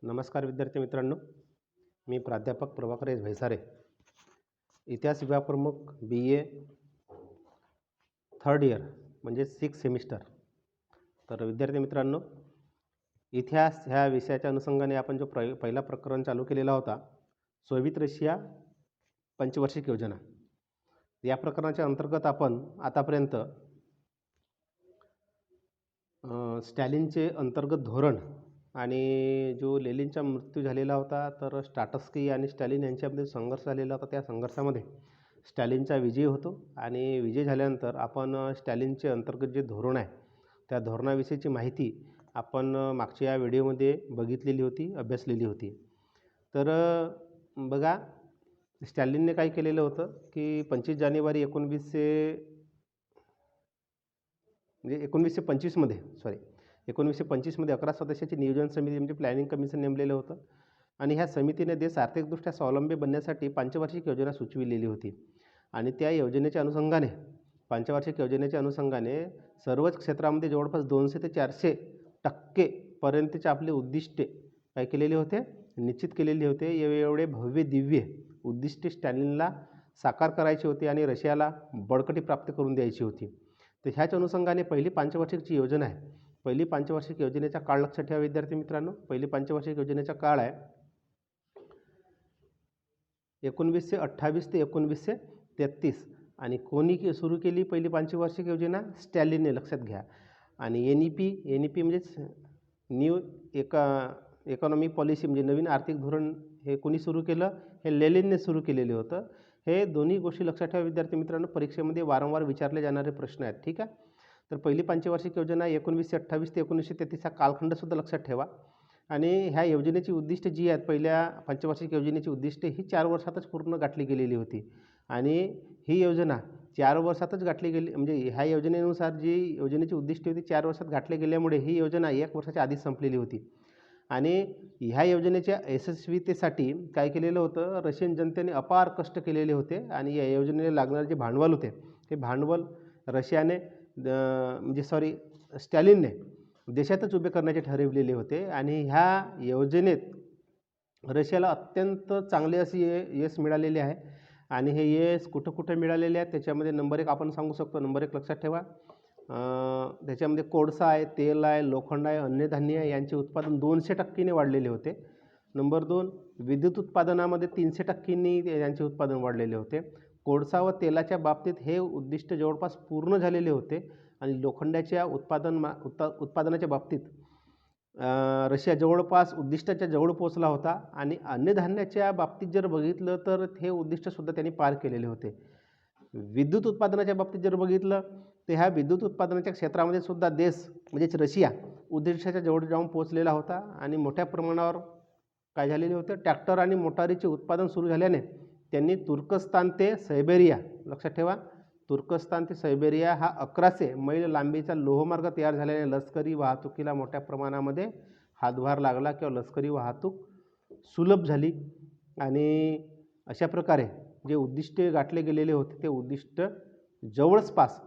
नमस्कार विद्यार्थी मित्रांनो, मी प्राध्यापक प्रभाकर एस भैसारे, इतिहास विभाग प्रमुख BA थर्ड इयर म्हणजे 6 सेमिस्टर. तर विद्यार्थी मित्रांनो, इतिहास ह्या विषयाच्या अनुषंगाने आपण जो पहिला प्रकरण चालू केलेला होता, सोव्हिएत रशिया पंचवार्षिक योजना, या प्रकरणाच्या अंतर्गत आपण आतापर्यंत स्टॅलिनचे अंतर्गत धोरण आणि जो लेनिनचा मृत्यू झालेला होता, तर स्टाटस्की आणि स्टॅलिन यांच्यामध्ये संघर्ष झालेला होता. त्या संघर्षामध्ये स्टॅलिनचा विजय होतो आणि विजय झाल्यानंतर आपण स्टॅलिनचे अंतर्गत जे धोरण आहे त्या धोरणाविषयीची माहिती आपण मागच्या व्हिडिओमध्ये बघितलेली होती, अभ्यासलेली होती. तर बघा, स्टॅलिनने काय केलेलं होतं की 25 जानेवारी 1925 मध्ये 11 सदस्याची नियोजन समिती म्हणजे प्लॅनिंग कमिशन नेमलेलं होतं आणि ह्या समितीने देश आर्थिकदृष्ट्या स्वावलंबी बनण्यासाठी पंचवार्षिक योजना सुचविलेली होती. आणि त्या योजनेच्या अनुषंगाने पंचवार्षिक योजनेच्या अनुषंगाने सर्वच क्षेत्रामध्ये जवळपास 200 ते 400% पर्यंतचे आपले उद्दिष्टे काय केलेले होते, निश्चित केलेले होते. एवढे भव्य दिव्य उद्दिष्टे स्टॅलिनला साकार करायचे होते आणि रशियाला बळकटी प्राप्त करून द्यायची होती. तर ह्याच अनुषंगाने पहिली पंचवार्षिकची योजना आहे. पहिली पंचवार्षिक योजनेचा काळ लक्षात ठेवा विद्यार्थी मित्रांनो. पहिली पंचवार्षिक योजनेचा काळ आहे 1928 ते 1933 आणि कोणी सुरू केली पहिली पंचवार्षिक योजना? स्टॅलिनने, लक्षात घ्या. आणि NEP म्हणजेच न्यू इकॉनॉमिक पॉलिसी म्हणजे नवीन आर्थिक धोरण हे कोणी सुरू केलं? हे लेनिनने सुरू केलेले होतं. हे दोन्ही गोष्टी लक्षात ठेवा विद्यार्थी मित्रांनो, परीक्षेमध्ये वारंवार विचारले जाणारे प्रश्न आहेत. ठीक आहे. तर पहिली पंचवार्षिक योजना 1928 ते 1933 हा कालखंडसुद्धा लक्षात ठेवा. आणि ह्या योजनेची उद्दिष्टे जी आहेत, पहिल्या पंचवार्षिक योजनेची उद्दिष्टे ही 4 वर्षातच पूर्ण गाठली गेलेली होती. आणि ही योजना 4 वर्षातच गाठली गेली, म्हणजे ह्या योजनेनुसार जी योजनेची उद्दिष्टे होती 4 वर्षात गाठली गेल्यामुळे ही योजना 1 वर्षाच्या आधीच संपलेली होती. आणि ह्या योजनेच्या यशस्वीतेसाठी काय केलेलं होतं, रशियन जनतेने अपार कष्ट केलेले होते आणि या योजनेला लागणारे जे भांडवल होते ते भांडवल रशियाने स्टॅलिनने देशातच उभे करण्याचे ठरविलेले होते. आणि ह्या योजनेत रशियाला अत्यंत चांगले असे यश मिळालेले आहे. आणि हे यश कुठं कुठं मिळालेले आहे त्याच्यामध्ये नंबर 1 आपण सांगू शकतो. नंबर 1 लक्षात ठेवा, त्याच्यामध्ये कोळसा आहे, तेल आहे, लोखंड आहे, अन्नधान्य आहे, यांचे उत्पादन 200% वाढलेले होते. नंबर 2, विद्युत उत्पादनामध्ये 300% यांचे उत्पादन वाढलेले होते. कोळसा व तेलाच्या बाबतीत हे उद्दिष्ट जवळपास पूर्ण झालेले होते. आणि लोखंडाच्या उत्पादनाच्या बाबतीत रशिया जवळपास उद्दिष्टाच्या जवळ पोहोचला होता. आणि अन्नधान्याच्या बाबतीत जर बघितलं तर हे उद्दिष्टसुद्धा त्यांनी पार केलेले होते. विद्युत उत्पादनाच्या बाबतीत जर बघितलं तर ह्या विद्युत उत्पादनाच्या क्षेत्रामध्ये सुद्धा देश म्हणजेच रशिया उद्दिष्टाच्या जवळ जाऊन पोहोचलेला होता. आणि मोठ्या प्रमाणावर काय झालेले होते, ट्रॅक्टर आणि मोटारीचे उत्पादन सुरू झाल्याने त्यांनी तुर्कस्तान ते सायबेरिया, लक्षात ठेवा, तुर्कस्तान ते सायबेरिया हा 1100 मैल लांबीचा लोहमार्ग तयार झाल्याने लष्करी वाहतुकीला मोठ्या प्रमाणामध्ये हातभार लागला किंवा लष्करी वाहतूक सुलभ झाली. आणि अशा प्रकारे जे उद्दिष्टे गाठले गेलेले होते ते उद्दिष्ट जवळपास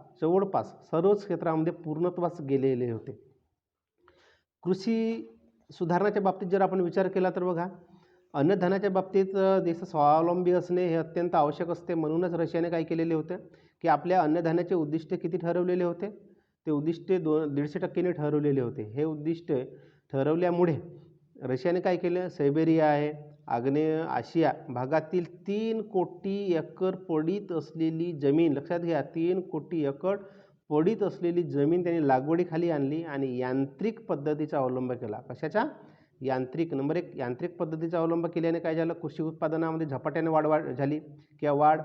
सर्वच क्षेत्रामध्ये पूर्णत्वास गेलेले होते. कृषी सुधारणाच्या बाबतीत जर आपण विचार केला तर बघा, अन्नधान्याच्या बाबतीत देश स्वावलंबी असणे हे अत्यंत आवश्यक असते. म्हणूनच रशियाने काय केलेले होते की आपल्या अन्नधान्याचे उद्दिष्ट किती ठरवलेले होते, ते उद्दिष्टे 150% ठरवलेले होते. हे उद्दिष्ट ठरवल्यामुळे रशियाने काय केलं, सायबेरिया आहे, आग्नेय आशिया भागातील 3 कोटी एकर पडीत असलेली जमीन, लक्षात घ्या, 3 कोटी एकर पडीत असलेली जमीन त्यांनी लागवडीखाली आणली आणि यांत्रिक पद्धतीचा अवलंब केला. कशाचा? यांत्रिक. नंबर 1, यांत्रिक पद्धतीचा अवलंब केल्याने काय झालं, कृषी उत्पादनामध्ये झपाट्याने वाढ झाली किंवा वाढ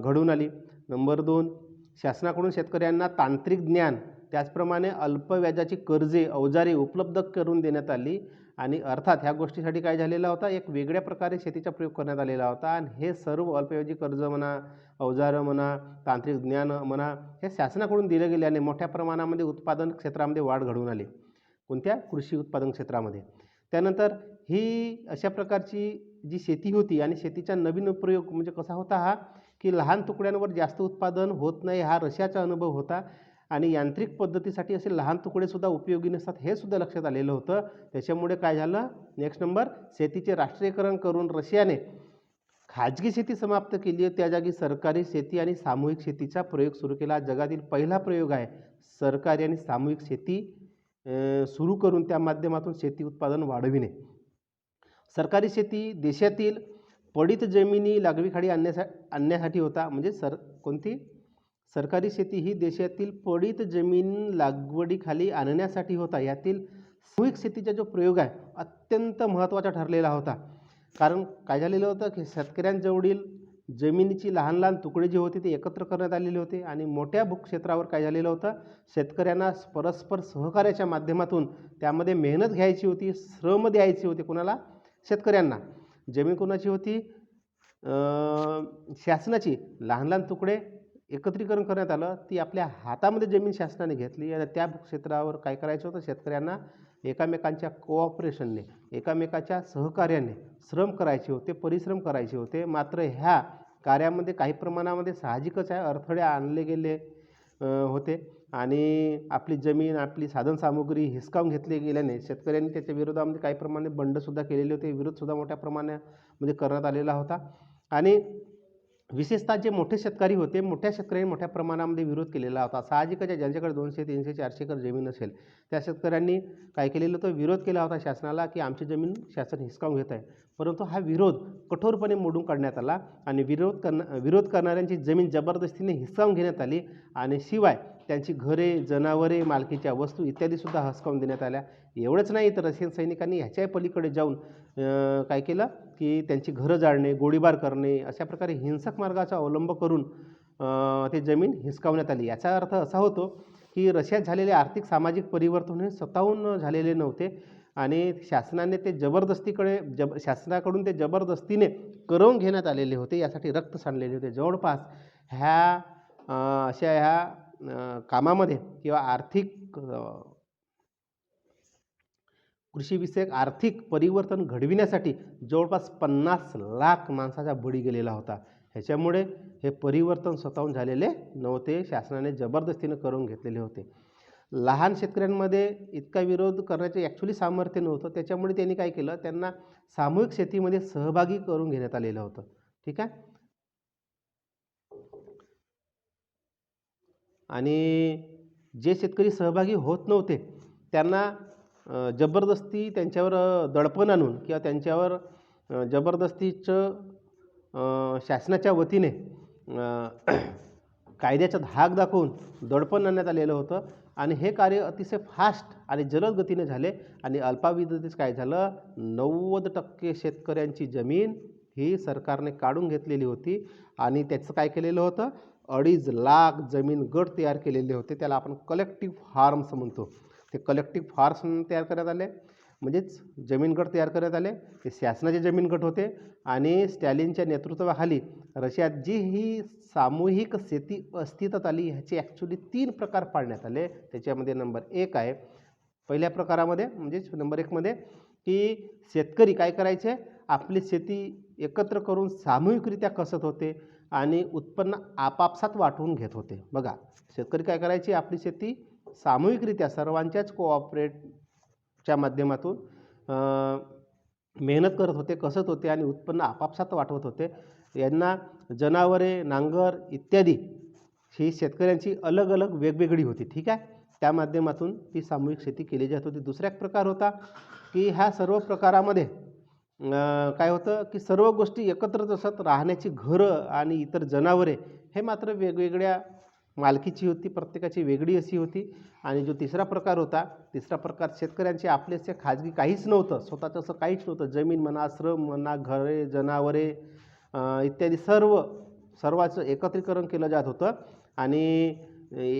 घडून आली. नंबर 2, शासनाकडून शेतकऱ्यांना तांत्रिक ज्ञान त्याचप्रमाणे अल्प व्याजाची कर्जे, अवजारे उपलब्ध करून देण्यात आली. आणि अर्थात ह्या गोष्टीसाठी काय झालेला होता, एक वेगळ्या प्रकारे शेतीचा प्रयोग करण्यात आलेला होता. आणि हे सर्व अल्पव्याजी कर्ज म्हणा, अवजारं म्हणा, तांत्रिक ज्ञान म्हणा, हे शासनाकडून दिले गेल्याने मोठ्या प्रमाणामध्ये उत्पादन क्षेत्रामध्ये वाढ घडून आली. कोणत्या? कृषी उत्पादन क्षेत्रामध्ये. त्यानंतर ही अशा प्रकारची जी शेती होती आणि शेतीचा नवीन प्रयोग म्हणजे कसा होता हा, की लहान तुकड्यांवर जास्त उत्पादन होत नाही, हा रशियाचा अनुभव होता. आणि यांत्रिक पद्धतीसाठी असे लहान तुकडेसुद्धा उपयोगी नसतात हे सुद्धा लक्षात आलेलं होतं. त्याच्यामुळे काय झालं, नेक्स्ट नंबर, शेतीचे राष्ट्रीयकरण करून रशियाने खाजगी शेती समाप्त केली आहे, त्या जागी सरकारी शेती आणि सामूहिक शेतीचा प्रयोग सुरू केला. जगातील पहिला प्रयोग आहे सरकारी आणि सामूहिक शेती सुरू करून त्या माध्यमातून शेती उत्पादन वाढविणे. सरकारी शेती देशातील पडीत जमिनी लागवीखाली आणण्यासाठी होता. म्हणजे कोणती सरकारी शेती ही देशातील पडीत जमीन लागवडीखाली आणण्यासाठी होता. यातील सामूहिक शेतीचा जो प्रयोग आहे अत्यंत महत्त्वाचा ठरलेला होता. कारण काय झालेलं होतं की शेतकऱ्यांजवळील जमिनीची लहान लहान तुकडे जे होते ते एकत्र करण्यात आलेले होते आणि मोठ्या भूक्षेत्रावर काय झालेलं होतं, शेतकऱ्यांना परस्पर सहकार्याच्या माध्यमातून त्यामध्ये मेहनत घ्यायची होती, श्रम द्यायचे होते. कोणाला? शेतकऱ्यांना. जमीन कोणाची होती? शासनाची. लहान लहान तुकडे एकत्रीकरण करण्यात आलं, ती आपल्या हातामध्ये जमीन शासनाने घेतली आणि त्या क्षेत्रावर काय करायचं होतं, शेतकऱ्यांना एकामेकांच्या कोऑपरेशनने, एकामेकाच्या सहकार्याने श्रम करायचे होते, परिश्रम करायचे होते. मात्र ह्या कार्यामध्ये काही प्रमाणामध्ये साहजिकच आहे अडथळे आणले गेले होते आणि आपली जमीन, आपली साधनसामुग्री हिसकावून घेतली गेल्याने शेतकऱ्यांनी त्याच्या विरोधामध्ये काही प्रमाणात बंडसुद्धा केलेले होते. विरोधसुद्धा मोठ्या प्रमाणामध्ये करण्यात आलेला होता आणि विशेषतः जे मोठे शेतकरी होते, मोठ्या शेतकऱ्यांनी मोठ्या प्रमाणामध्ये विरोध केलेला होता. साहजिकच आहे, ज्यांच्याकडे 200, 300, 400 एकर जमीन असेल त्या शेतकऱ्यांनी काय केलेलं होतं, विरोध केला होता शासनाला की आमची जमीन शासन हिसकावून घेत आहे. परंतु हा विरोध कठोरपणे मोडून काढण्यात आला आणि विरोध करणाऱ्यांची जमीन जबरदस्तीने हिसकावून घेण्यात आली आणि शिवाय त्यांची घरे, जनावरे, मालकीच्या वस्तू इत्यादीसुद्धा हिसकावून देण्यात आल्या. एवढंच नाही तर रशियन सैनिकांनी ह्याच्याही पलीकडे जाऊन काय केलं की त्यांची घरं जाळणे, गोळीबार करणे अशा प्रकारे हिंसक मार्गाचा अवलंब करून ते जमीन हिसकावण्यात आली. याचा अर्थ असा होतो की रशियात झालेले आर्थिक सामाजिक परिवर्तन हे स्वतःहून झालेले नव्हते आणि शासनाने ते शासनाकडून ते जबरदस्तीने करवून घेण्यात आलेले होते. यासाठी रक्त सांडलेले होते. जवळपास ह्या कामामध्ये किंवा कृषीविषयक आर्थिक परिवर्तन घडविण्यासाठी जवळपास 50 लाख माणसाचा बळी गेलेला होता. ह्याच्यामुळे हे परिवर्तन स्वतःहून झालेले नव्हते, शासनाने जबरदस्तीने करून घेतलेले होते. लहान शेतकऱ्यांमध्ये इतका विरोध करण्याचे ॲक्च्युली सामर्थ्य नव्हतं. त्याच्यामुळे त्यांनी काय केलं, त्यांना सामूहिक शेतीमध्ये सहभागी करून घेण्यात आलेलं होतं. ठीक आहे. आणि जे शेतकरी सहभागी होत नव्हते त्यांना जबरदस्ती त्यांच्यावर दडपण आणून किंवा त्यांच्यावर जबरदस्तीचं शासनाच्या वतीने कायद्याचा धाक दाखवून दडपण आणण्यात आलेलं होतं आणि हे कार्य अतिशय फास्ट आणि जलद गतीने झाले आणि अल्पावधीतच काय झालं, 90% शेतकऱ्यांची जमीन ही सरकारने काढून घेतलेली होती आणि त्याचं काय केलेलं होतं, 2.5 लाख जमीन गट तयार केलेले होते. त्याला आपण कलेक्टिव्ह फार्म्स म्हणतो. ते कलेक्टिव्ह फार्म्स तयार करण्यात आले, म्हणजेच जमीन गट तयार करण्यात आले. ते शासनाचे जमीन गट होते आणि स्टॅलिनच्या नेतृत्वाखाली रशियात जी ही सामूहिक शेती अस्तित्वात आली ह्याचे ॲक्च्युली 3 प्रकार पाडण्यात आले. त्याच्यामध्ये नंबर 1 आहे, पहिल्या प्रकारामध्ये म्हणजेच नंबर 1 मध्ये की शेतकरी काय करायचे, आपली शेती एकत्र करून सामूहिकरित्या कसत होते आणि उत्पन्न आपापसात वाटून घेत होते. बघा, शेतकरी काय करायचे, आपली शेती सामूहिकरित्या सर्वांच्याच कोऑपरेटच्या माध्यमातून मेहनत करत होते, कसत होते आणि उत्पन्न आपापसात वाटवत होते. यांना जनावरे, नांगर इत्यादी ही शेतकऱ्यांची अलग अलग वेगवेगळी होती. ठीक आहे. त्या माध्यमातून ती सामूहिक शेती केली जात होती. दुसरा एक प्रकार होता की ह्या सर्व प्रकारामध्ये काय होतं की सर्व गोष्टी एकत्रच असत, राहण्याची घरं आणि इतर जनावरे हे मात्र वेगवेगळ्या मालकीची होती, प्रत्येकाची वेगळी अशी होती. आणि जो तिसरा प्रकार होता, तिसरा प्रकार शेतकऱ्यांचे आपलेसे खाजगी काहीच नव्हतं, स्वतःचं असं काहीच नव्हतं. जमीन म्हणा, श्रम म्हणा, घरे, जनावरे इत्यादी सर्वाचं एकत्रीकरण केलं जात होतं आणि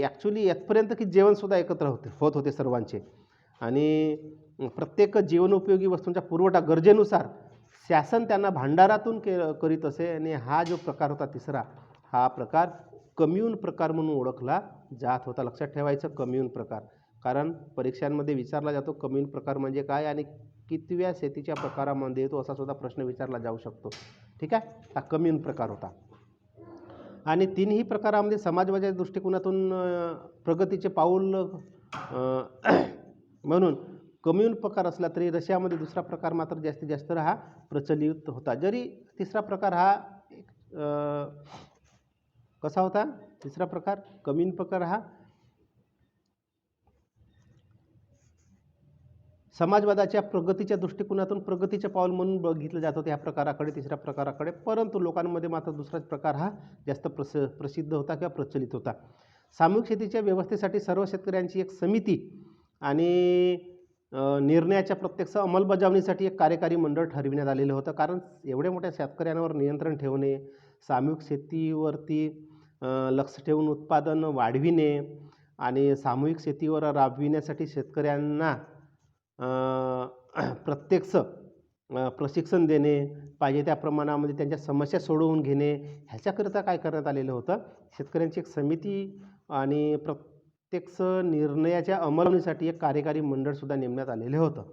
ॲक्च्युली यातपर्यंत की जेवणसुद्धा एकत्र होत होते सर्वांचे आणि प्रत्येक जीवनोपयोगी वस्तूंचा पुरवठा गरजेनुसार शासन त्यांना भांडारातून करीत असे. आणि हा जो प्रकार होता तिसरा, हा प्रकार कम्यून प्रकार म्हणून ओळखला जात होता. लक्षात ठेवायचं, कम्यून प्रकार, कारण परीक्षांमध्ये विचारला जातो कम्यून प्रकार म्हणजे काय आणि कितव्या शेतीच्या प्रकारामध्ये येतो असा सुद्धा प्रश्न विचारला जाऊ शकतो. ठीक आहे. हा कम्यून प्रकार होता. आणि तिन्ही प्रकारामध्ये समाजवादाच्या दृष्टिकोनातून प्रगतीचे पाऊल म्हणून कम्युन प्रकार असला तरी रशियामध्ये दुसरा प्रकार मात्र जास्तीत जास्त हा प्रचलित होता. जरी तिसरा प्रकार हा कसा होता, तिसरा प्रकार कम्युन प्रकार हा समाजवादाच्या प्रगतीच्या दृष्टिकोनातून प्रगतीचे पाऊल म्हणून बघितलं जात होतं ह्या प्रकाराकडे, तिसऱ्या प्रकाराकडे. परंतु लोकांमध्ये मात्र दुसराच प्रकार हा जास्त प्रसिद्ध होता किंवा प्रचलित होता. सामूहिक शेतीच्या व्यवस्थेसाठी सर्व शेतकऱ्यांची एक समिती आणि निर्णयाच्या प्रत्यक्ष अंमलबजावणीसाठी एक कार्यकारी मंडळ ठरविण्यात आलेलं होतं. कारण एवढ्या मोठ्या शेतकऱ्यांवर नियंत्रण ठेवणे, सामूहिक शेतीवरती लक्ष ठेवून उत्पादन वाढविणे आणि सामूहिक शेतीवर राबविण्यासाठी शेतकऱ्यांना प्रत्यक्ष प्रशिक्षण देणे, पाहिजे त्या प्रमाणामध्ये त्यांच्या समस्या सोडवून घेणे, ह्याच्याकरिता काय करण्यात आलेलं होतं, शेतकऱ्यांची एक समिती आणि प्रत्यक्ष निर्णयाच्या अंमलबजावणीसाठी एक कार्यकारी मंडळसुद्धा नेमण्यात आलेलं होतं.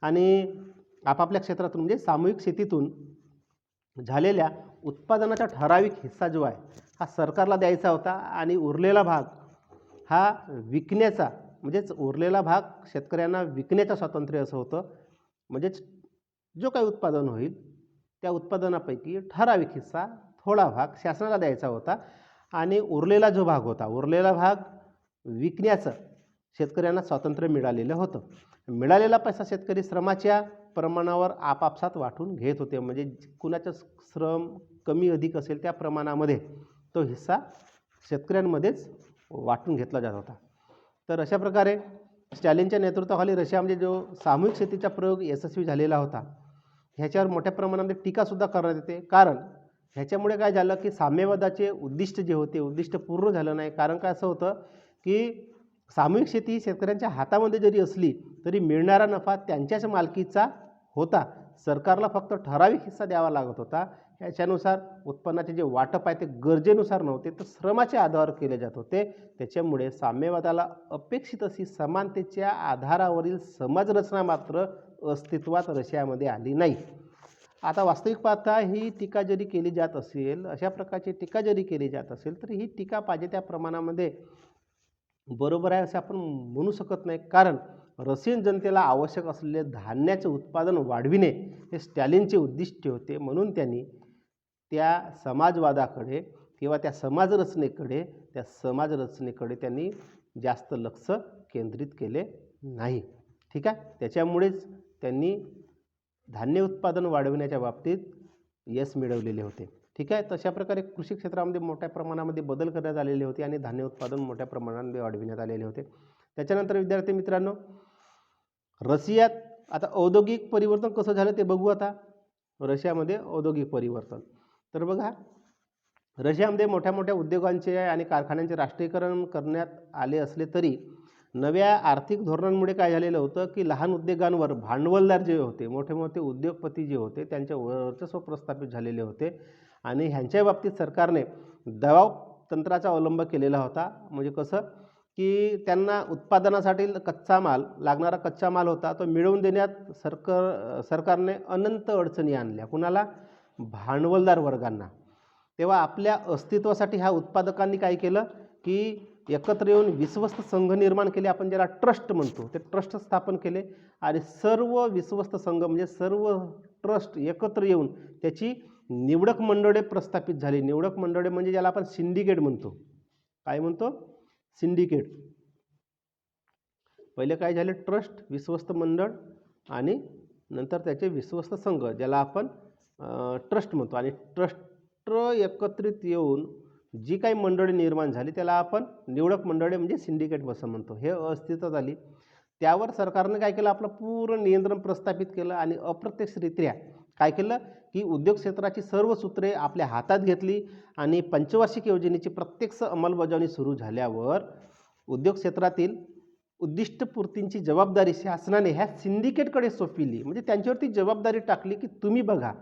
आणि आपापल्या क्षेत्रातून म्हणजे सामूहिक शेतीतून झालेल्या उत्पादनाचा ठराविक हिस्सा जो आहे हा सरकारला द्यायचा होता आणि उरलेला भाग हा विकण्याचा, म्हणजेच उरलेला भाग शेतकऱ्यांना विकण्याचं स्वातंत्र्य असं होतं. म्हणजेच जो काही उत्पादन होईल त्या उत्पादनापैकी ठराविक हिस्सा, थोडा भाग शासनाला द्यायचा होता आणि उरलेला जो भाग होता, उरलेला भाग विकण्याचं शेतकऱ्यांना स्वातंत्र्य मिळालेलं होतं. मिळालेला पैसा शेतकरी श्रमाच्या प्रमाणावर आपापसात वाटून घेत होते. म्हणजे कुणाचं श्रम कमी अधिक असेल त्या प्रमाणामध्ये तो हिस्सा शेतकऱ्यांमध्येच वाटून घेतला जात होता. तर अशा प्रकारे स्टॅलिनच्या नेतृत्वाखाली रशियामध्ये जो सामूहिक शेतीचा प्रयोग यशस्वी झालेला होता ह्याच्यावर मोठ्या प्रमाणामध्ये टीकासुद्धा करण्यात येते. कारण ह्याच्यामुळे काय झालं की साम्यवादाचे उद्दिष्ट जे होते उद्दिष्ट पूर्ण झालं नाही. कारण काय असं होतं की सामूहिक शेती ही शेतकऱ्यांच्या हातामध्ये जरी असली तरी मिळणारा नफा त्यांच्याच मालकीचा होता. सरकारला फक्त ठराविक हिस्सा द्यावा लागत होता. ह्याच्यानुसार उत्पन्नाचे जे वाटप आहे ते गरजेनुसार नव्हते तर श्रमाच्या आधारावर केले जात होते. त्याच्यामुळे साम्यवादाला अपेक्षित अशी समानतेच्या आधारावरील समाजरचना मात्र अस्तित्वात रशियामध्ये आली नाही. आता वास्तविक पाहता ही टीका जरी केली जात असेल, अशा प्रकारची टीका जरी केली जात असेल तर ही टीका पाहिजे त्या प्रमाणामध्ये बरोबर आहे असं आपण म्हणू शकत नाही. कारण रशियन जनतेला आवश्यक असलेले धान्याचे उत्पादन वाढविणे हे स्टॅलिनचे उद्दिष्ट होते. म्हणून त्यांनी त्या समाजवादाकडे किंवा त्या समाजरचनेकडे त्यांनी जास्त लक्ष केंद्रित केले नाही. ठीक आहे. त्याच्यामुळेच त्यांनी धान्य उत्पादन वाढविण्याच्या बाबतीत यश मिळवलेले होते. ठीक आहे. तशा प्रकारे कृषी क्षेत्रामध्ये मोठ्या प्रमाणामध्ये बदल करण्यात आलेले होते आणि धान्य उत्पादन मोठ्या प्रमाणामध्ये वाढविण्यात आलेले होते. त्याच्यानंतर विद्यार्थी मित्रांनो, रशियात आता औद्योगिक परिवर्तन कसं झालं ते बघू. आता रशियामध्ये औद्योगिक परिवर्तन तर बघा, रशियामध्ये मोठ्या मोठ्या उद्योगांचे आणि कारखान्यांचे राष्ट्रीयकरण करण्यात आले असले तरी नव्या आर्थिक धोरणांमुळे काय झालेलं होतं की लहान उद्योगांवर भांडवलदार जे होते, मोठे मोठे उद्योगपती जे होते त्यांच्या वर्चस्व प्रस्थापित झालेले होते आणि ह्यांच्या बाबतीत सरकारने दबाव तंत्राचा अवलंब केलेला होता. म्हणजे कसं की त्यांना उत्पादनासाठी लागणारा कच्चा माल होता तो मिळवून देण्यात सरकारने अनंत अडचणी आणल्या. कुणाला? भांडवलदार वर्गांना. तेव्हा आपल्या अस्तित्वासाठी ह्या उत्पादकांनी काय केलं की एकत्र येऊन विश्वस्त संघ निर्माण केले, आपण ज्याला ट्रस्ट म्हणतो, ते ट्रस्ट स्थापन केले आणि सर्व विश्वस्त संघ म्हणजे सर्व ट्रस्ट एकत्र येऊन त्याची निवडक मंडळे प्रस्थापित झाली. निवडक मंडळे म्हणजे ज्याला आपण सिंडिकेट म्हणतो. काय म्हणतो? सिंडिकेट. पहिले काय झाले? ट्रस्ट, विश्वस्त मंडळ आणि नंतर त्याचे विश्वस्त संघ ज्याला आपण ट्रस्ट म्हणतो. आणि ट्रस्ट एकत्रित येऊन जी काही मंडळी निर्माण झाली त्याला आपण निवडक मंडळे म्हणजे सिंडिकेट असं म्हणतो. हे अस्तित्वात आली. त्यावर सरकारने काय केलं? आपलं पूर्ण नियंत्रण प्रस्थापित केलं आणि अप्रत्यक्षरित्या काय केलं की उद्योग क्षेत्राची सर्व सूत्रे आपल्या हातात घेतली आणि पंचवार्षिक योजनेची प्रत्यक्ष अंमलबजावणी सुरू झाल्यावर उद्योग क्षेत्रातील उद्दिष्टपूर्तींची जबाबदारी शासनाने ह्या सिंडिकेटकडे सोपविली. म्हणजे त्यांच्यावरती जबाबदारी टाकली की तुम्ही बघा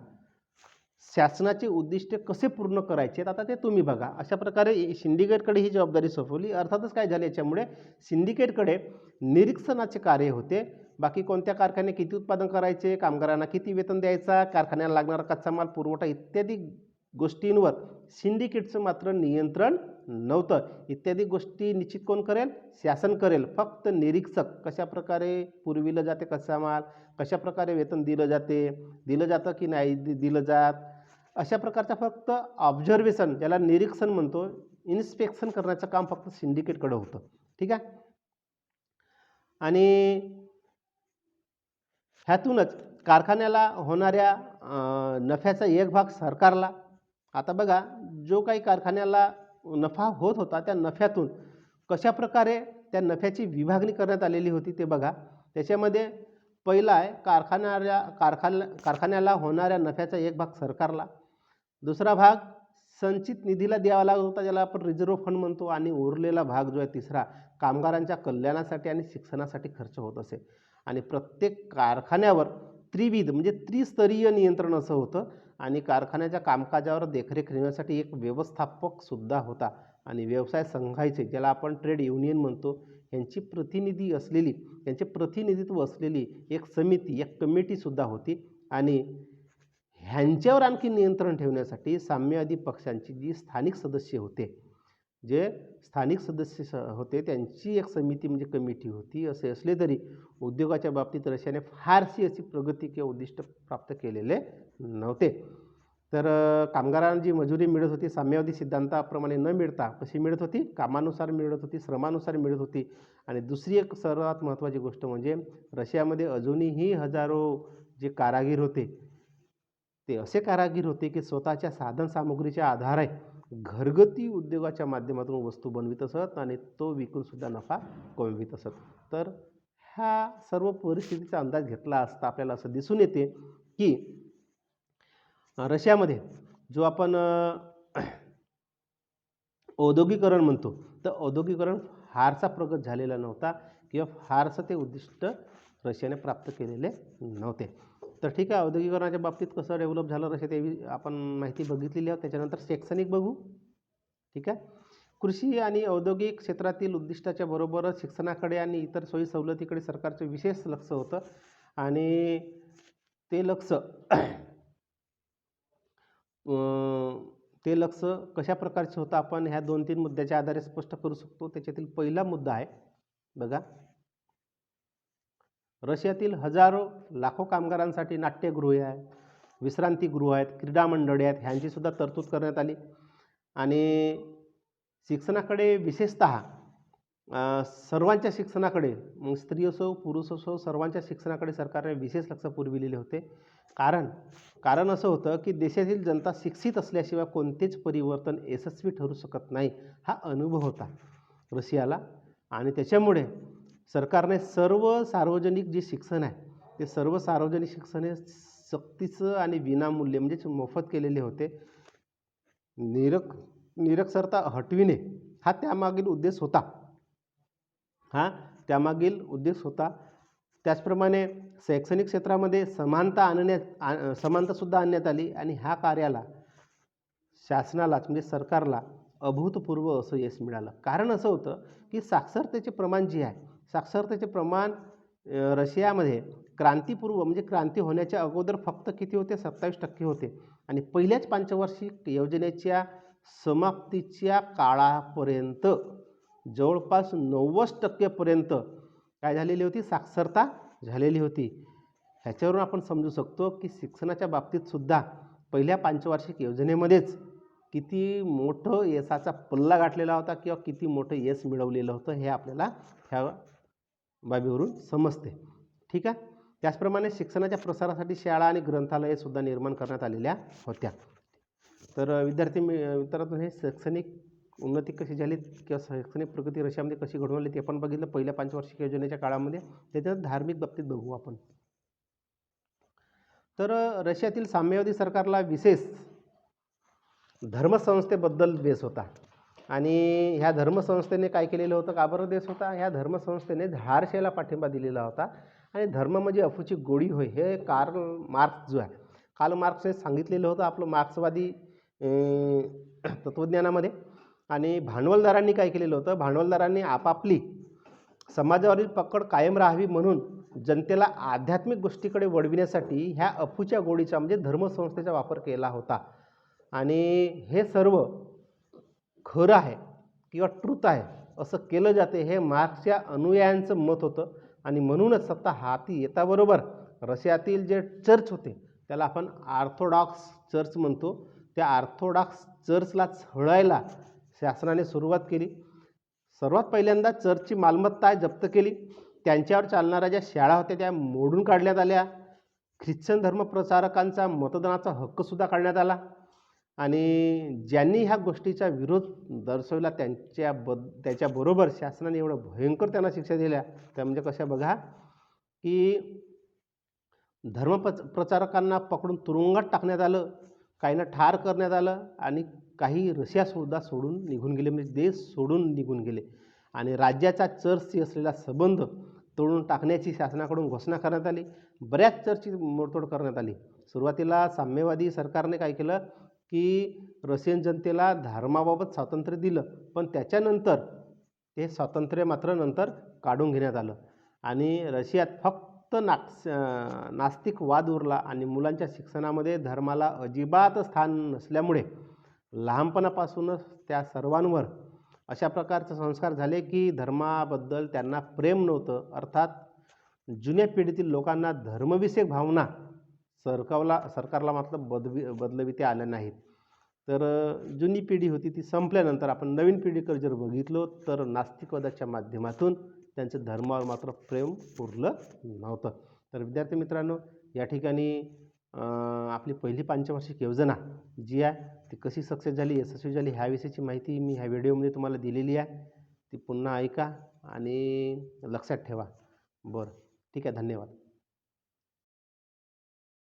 शासनाचे उद्दिष्ट कसे पूर्ण करायचे आता ते तुम्ही बघा. अशा प्रकारे सिंडिकेटकडे ही जबाबदारी सोपवली. अर्थातच काय झाले याच्यामुळे सिंडिकेटकडे निरीक्षणाचे कार्य होते. बाकी कोणत्या कारखाने किती उत्पादन करायचे, कामगारांना किती वेतन द्यायचा, कारखान्याला लागणारा कच्चा माल पुरवठा इत्यादी गोष्टींवर सिंडिकेटचं मात्र नियंत्रण नव्हतं. इत्यादी गोष्टी निश्चित कोण करेल? शासन करेल. फक्त निरीक्षक कशा प्रकारे पुरविलं जाते कच्चा माल, कशा प्रकारे वेतन दिलं जातं की नाही दिलं जात, अशा प्रकारचा फक्त ऑब्झर्वेशन, ज्याला निरीक्षण म्हणतो, इन्स्पेक्शन करण्याचं काम फक्त सिंडिकेटकडे होतं. ठीक आहे. आणि ह्यातूनच कारखान्याला होणाऱ्या नफ्याचा एक भाग सरकारला. आता बघा, जो काही कारखान्याला नफा होत होता त्या नफ्यातून कशा प्रकारे त्या नफ्याची विभागणी करण्यात आलेली होती ते बघा. त्याच्यामध्ये पहिला आहे कारखान्याला होणाऱ्या नफ्याचा एक भाग सरकारला, दुसरा भाग संचित निधीला द्यावा लागत होता, ज्याला आपण रिझर्व्ह फंड म्हणतो, आणि उरलेला भाग जो आहे तिसरा कामगारांच्या कल्याणासाठी आणि शिक्षणासाठी खर्च होत असे. आणि प्रत्येक कारखान्यावर त्रिविध म्हणजे त्रिस्तरीय नियंत्रण असं होतं, आणि कारखान्याच्या कामकाजावर देखरेख ठेवण्यासाठी एक व्यवस्थापक सुद्धा होता. आणि व्यवसाय संघाचे, ज्याला आपण ट्रेड युनियन म्हणतो, यांचे प्रतिनिधित्व असलेली एक समिती, एक कमिटीसुद्धा होती. आणि ह्यांच्यावर आणखी नियंत्रण ठेवण्यासाठी साम्यवादी पक्षांची जी स्थानिक सदस्य होते त्यांची एक समिती म्हणजे कमिटी होती. असे असले तरी उद्योगाच्या बाबतीत रशियाने फारशी अशी प्रगती किंवा उद्दिष्ट प्राप्त केलेले नव्हते. तर कामगारांना जी मजुरी मिळत होती साम्यवादी सिद्धांताप्रमाणे न मिळता कशी मिळत होती? कामानुसार मिळत होती, श्रमानुसार मिळत होती. आणि दुसरी एक सर्वात महत्त्वाची गोष्ट म्हणजे रशियामध्ये अजूनही हजारो जे कारागीर होते ते असे कारागीर होते की स्वतःच्या साधनसामुग्रीच्या आधारे घरगुती उद्योगाच्या माध्यमातून वस्तू बनवित असत आणि तो विकूनसुद्धा नफा कमवित असत. तर ह्या सर्व परिस्थितीचा अंदाज घेतला असता आपल्याला असं दिसून येते की रशियामध्ये जो आपण औद्योगिकरण म्हणतो, तर औद्योगिकरण फारसा प्रगत झालेला नव्हता किंवा फारसं ते उद्दिष्ट रशियाने प्राप्त केलेले नव्हते. तर ठीक आहे, औद्योगिकरणाच्या बाबतीत कसं डेव्हलप झालं रशिया ते आपण माहिती बघितलेली आहे. त्याच्यानंतर शैक्षणिक बघू. ठीक आहे. कृषी आणि औद्योगिक क्षेत्रातील उद्दिष्टाच्या बरोबरच शिक्षणाकडे आणि इतर सोयी सवलतीकडे सरकारचं विशेष लक्ष होतं. आणि ते लक्ष कशा प्रकारचं होतं आपण ह्या 2-3 मुद्द्याच्या आधारे स्पष्ट करू शकतो. त्याच्यातील पहिला मुद्दा आहे बघा, रशियातील लाखो कामगारांसाठी नाट्यगृहे आहेत, विश्रांतीगृह आहेत, क्रीडा मंडळे आहेत, ह्यांची सुद्धा तरतूद करण्यात आली. आणि शिक्षणाकडे विशेषतः सर्वांच्या शिक्षणाकडे, मग स्त्री असो पुरुष असो, सर्वांच्या शिक्षणाकडे सरकारने विशेष लक्ष पुरविलेले होते. कारण असं होतं की देशातील जनता शिक्षित असल्याशिवाय कोणतेच परिवर्तन यशस्वी ठरू शकत नाही, हा अनुभव होता रशियाला. आणि त्याच्यामुळे सरकारने सर्व सार्वजनिक जे शिक्षण आहे ते सर्व सार्वजनिक शिक्षण हे सक्तीचं आणि विनामूल्य म्हणजेच मोफत केलेले होते. निरक्षरता हटविणे हा त्यामागील उद्देश होता. त्याचप्रमाणे शैक्षणिक क्षेत्रामध्ये समानतासुद्धा आणण्यात आली. आणि ह्या कार्याला शासनालाच म्हणजे सरकारला अभूतपूर्व असं यश मिळालं. कारण असं होतं की साक्षरतेचे प्रमाण जे आहे, साक्षरतेचे प्रमाण रशियामध्ये क्रांतीपूर्व म्हणजे क्रांती होण्याच्या अगोदर फक्त किती होते? 27% होते. आणि पहिल्याच पंचवार्षिक योजनेच्या समाप्तीच्या काळापर्यंत जवळपास 90% काय झालेली होती? साक्षरता झालेली होती. ह्याच्यावरून आपण समजू शकतो की शिक्षणाच्या बाबतीत सुद्धा पहिल्या पंचवार्षिक योजनेमध्येच किती मोठं यशाचा पल्ला गाठलेला होता किंवा किती मोठं यश मिळवलेलं होतं हे आपल्याला ह्या बाबीवरून समजते. ठीक आहे. त्याचप्रमाणे शिक्षणाच्या प्रसारासाठी शाळा आणि ग्रंथालये सुद्धा निर्माण करण्यात आलेल्या होत्या. तर विद्यार्थी मित्रांनो, हे शैक्षणिक उन्नती कशी झाली किंवा शैक्षणिक प्रगती रशियामध्ये कशी घडून आली ते आपण बघितलं पहिल्या पंचवार्षिक योजनेच्या काळामध्ये. त्याच्यात धार्मिक बाबतीत बघू आपण. तर रशियातील साम्यवादी सरकारला विशेष धर्मसंस्थेबद्दल देश होता. आणि ह्या धर्मसंस्थेने काय केलेलं होतं? का बरं देश होता? ह्या धर्मसंस्थेने झाडशाहीला पाठिंबा दिलेला होता. आणि धर्म म्हणजे अफूची गोडी होय, हे कार्ल मार्क्सने सांगितलेलं होतं आपलं मार्क्सवादी तत्त्वज्ञानामध्ये. आणि भांडवलदारांनी काय केलेलं होतं? भांडवलदारांनी आपापली समाजावरील पकड कायम राहावी म्हणून जनतेला आध्यात्मिक गोष्टीकडे वळविण्यासाठी ह्या अफूच्या गोडीचा म्हणजे धर्मसंस्थेचा वापर केला होता. आणि हे सर्व खरं आहे किंवा ट्रूथ आहे असं केलं जाते हे मार्क्सच्या अनुयायांचं मत होतं. आणि म्हणूनच सत्ता हाती येताबरोबर रशियातील जे चर्च होते त्याला आपण ऑर्थोडॉक्स चर्च म्हणतो, त्या ऑर्थोडॉक्स चर्चला छळायला शासनाने सुरुवात केली. सर्वात पहिल्यांदा चर्चची मालमत्ता जप्त केली, त्यांच्यावर चालणाऱ्या ज्या शाळा होत्या त्या मोडून काढण्यात आल्या, ख्रिश्चन धर्मप्रचारकांचा मतदानाचा हक्कसुद्धा काढण्यात आला. आणि ज्यांनी ह्या गोष्टीचा विरोध दर्शवला त्याच्याबरोबर शासनाने एवढं भयंकर त्यांना शिक्षा दिल्या, त्या म्हणजे कशा बघा की प्रचारकांना पकडून तुरुंगात टाकण्यात आलं, काहींना ठार करण्यात आलं आणि काही रशियासुद्धा सोडून निघून गेले, म्हणजे देश सोडून निघून गेले. आणि राज्याचा चर्चशी असलेला संबंध तोडून टाकण्याची शासनाकडून घोषणा करण्यात आली. बऱ्याच चर्चची मोडतोड करण्यात आली. सुरुवातीला साम्यवादी सरकारने काय केलं की रशियन जनतेला धर्माबाबत स्वातंत्र्य दिलं, पण त्याच्यानंतर ते स्वातंत्र्य मात्र नंतर काढून घेण्यात आलं आणि रशियात फक्त नास्तिक वाद उरला आणि मुलांच्या शिक्षणामध्ये धर्माला अजिबात स्थान नसल्यामुळे लहानपणापासूनच त्या सर्वांवर अशा प्रकारचे संस्कार झाले की धर्माबद्दल त्यांना प्रेम नव्हतं. अर्थात जुन्या पिढीतील लोकांना धर्मविषयक भावना सरकारला मात्र बदलविता आल्या नाहीत. तर जुनी पिढी होती ती संपल्यानंतर आपण नवीन पिढीकडे जर बघितलो तर नास्तिकवादाच्या माध्यमातून त्यांचं धर्मावर मात्र प्रेम उरलं नव्हतं. तर विद्यार्थी मित्रांनो, या ठिकाणी आपली पहिली पंचवार्षिक योजना जी आहे ती कशी सक्सेस झाली, यशस्वी झाली, ह्याविषयीची माहिती मी ह्या व्हिडिओमध्ये तुम्हाला दिलेली आहे. ती पुन्हा ऐका आणि लक्षात ठेवा. बरं, ठीक आहे, धन्यवाद.